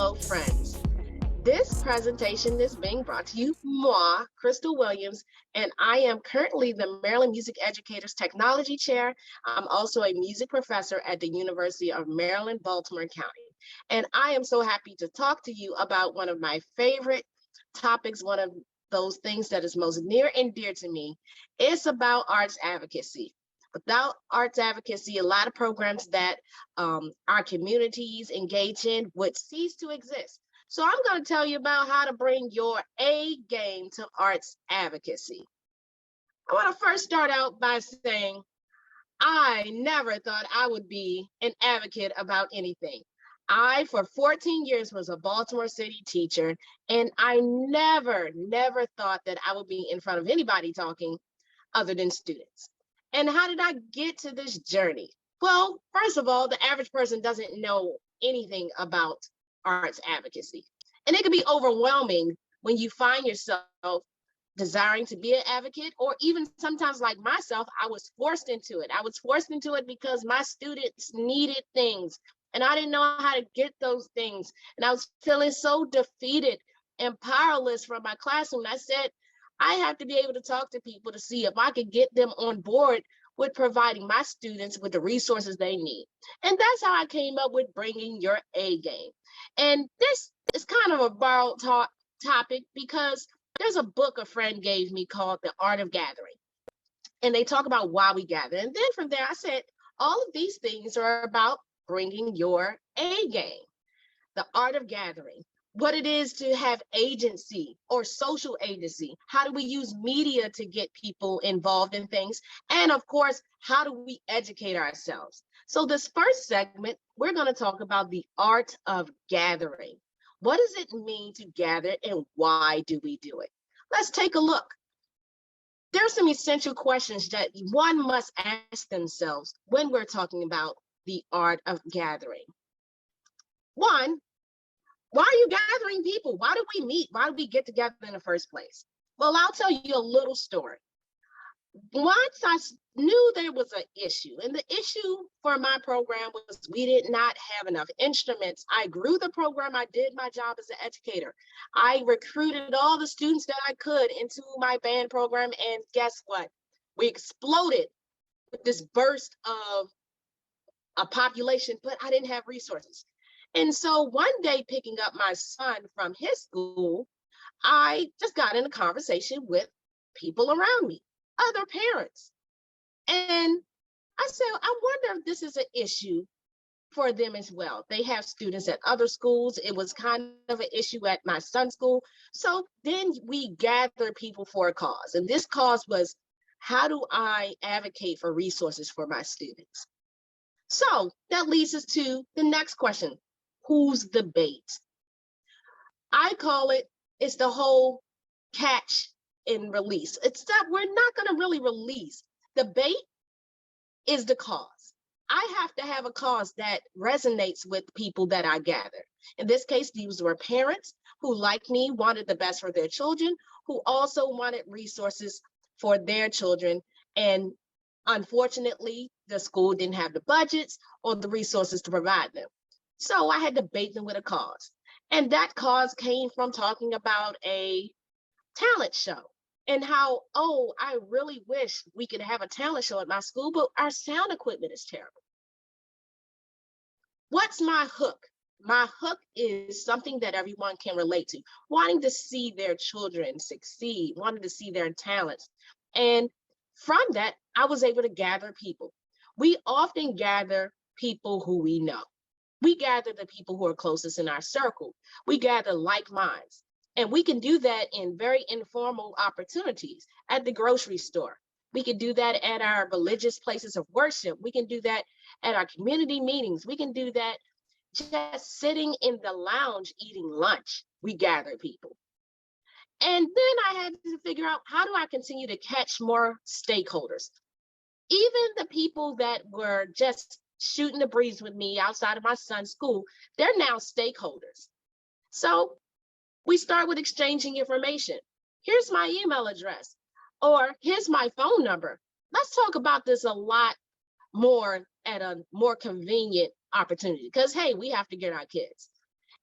Hello, friends. This presentation is being brought to you, moi, Krystal Williams, and I am currently the Maryland Music Educators Technology Chair. I'm also a music professor at the University of Maryland, Baltimore County. And I am so happy to talk to you about one of my favorite topics, one of those things that is most near and dear to me. It's about arts advocacy. Without arts advocacy, a lot of programs that our communities engage in would cease to exist. So I'm going to tell you about how to bring your A game to arts advocacy. I want to first start out by saying I never thought I would be an advocate about anything. I, for 14 years, was a Baltimore City teacher, and I never thought that I would be in front of anybody talking other than students. And how did I get to this journey? Well, first of all, the average person doesn't know anything about arts advocacy. And it can be overwhelming when you find yourself desiring to be an advocate, or even sometimes like myself, I was forced into it. I was forced into it because my students needed things and I didn't know how to get those things. And I was feeling so defeated and powerless from my classroom. I said, I have to be able to talk to people to see if I could get them on board with providing my students with the resources they need. And that's how I came up with bringing your A game. And this is kind of a borrowed topic because there's a book a friend gave me called The Art of Gathering. And they talk about why we gather. And then from there, I said, all of these things are about bringing your A game. The art of gathering, what it is to have agency or social agency. How do we use media to get people involved in things? And of course, how do we educate ourselves? So this first segment, we're going to talk about the art of gathering. What does it mean to gather and why do we do it? Let's take a look. There are some essential questions that one must ask themselves when we're talking about the art of gathering. One, why are you gathering people? Why do we meet? Why do we get together in the first place? Well, I'll tell you a little story. Once I knew there was an issue, and the issue for my program was we did not have enough instruments. I grew the program. I did my job as an educator. I recruited all the students that I could into my band program, and guess what? We exploded with this burst of a population, but I didn't have resources. And so one day, picking up my son from his school, I just got in a conversation with people around me, other parents. And I said, I wonder if this is an issue for them as well. They have students at other schools. It was kind of an issue at my son's school. So then we gathered people for a cause. And this cause was, how do I advocate for resources for my students? So that leads us to the next question. Who's the bait? I call it, it's the whole catch and release. It's that we're not going to really release. The bait is the cause. I have to have a cause that resonates with people that I gather. In this case, these were parents who, like me, wanted the best for their children, who also wanted resources for their children. And unfortunately, the school didn't have the budgets or the resources to provide them. So I had to bait them with a cause. And that cause came from talking about a talent show and how, oh, I really wish we could have a talent show at my school, but our sound equipment is terrible. What's my hook? My hook is something that everyone can relate to, wanting to see their children succeed, wanting to see their talents. And from that, I was able to gather people. We often gather people who we know. We gather the people who are closest in our circle. We gather like minds. And we can do that in very informal opportunities at the grocery store. We can do that at our religious places of worship. We can do that at our community meetings. We can do that just sitting in the lounge eating lunch. We gather people. And then I had to figure out, how do I continue to catch more stakeholders? Even the people that were just shooting the breeze with me outside of my son's school, they're now stakeholders. So we start with exchanging information. Here's my email address, or here's my phone number. Let's talk about this a lot more at a more convenient opportunity because, hey, we have to get our kids.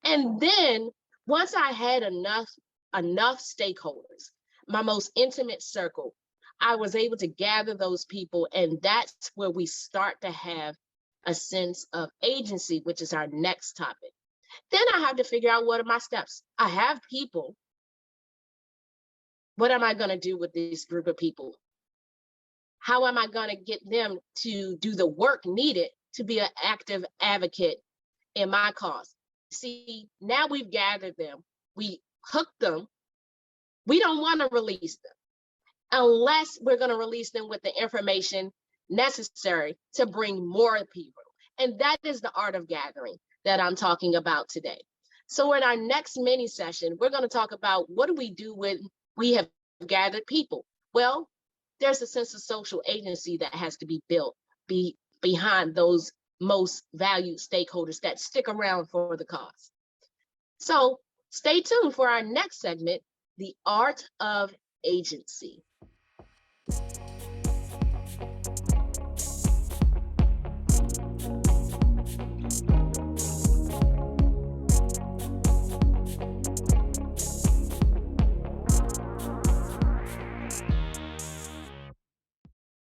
And then once I had enough stakeholders, my most intimate circle, I was able to gather those people, and that's where we start to have a sense of agency, which is our next topic. Then I have to figure out, what are my steps? I have people. What am I going to do with this group of people? How am I going to get them to do the work needed to be an active advocate in my cause? See, now we've gathered them, we hooked them. We don't want to release them unless we're going to release them with the information necessary to bring more people. And that is the art of gathering that I'm talking about today. So in our next mini session, we're going to talk about, what do we do when we have gathered people? Well, there's a sense of social agency that has to be built behind those most valued stakeholders that stick around for the cause. So stay tuned for our next segment, the art of agency.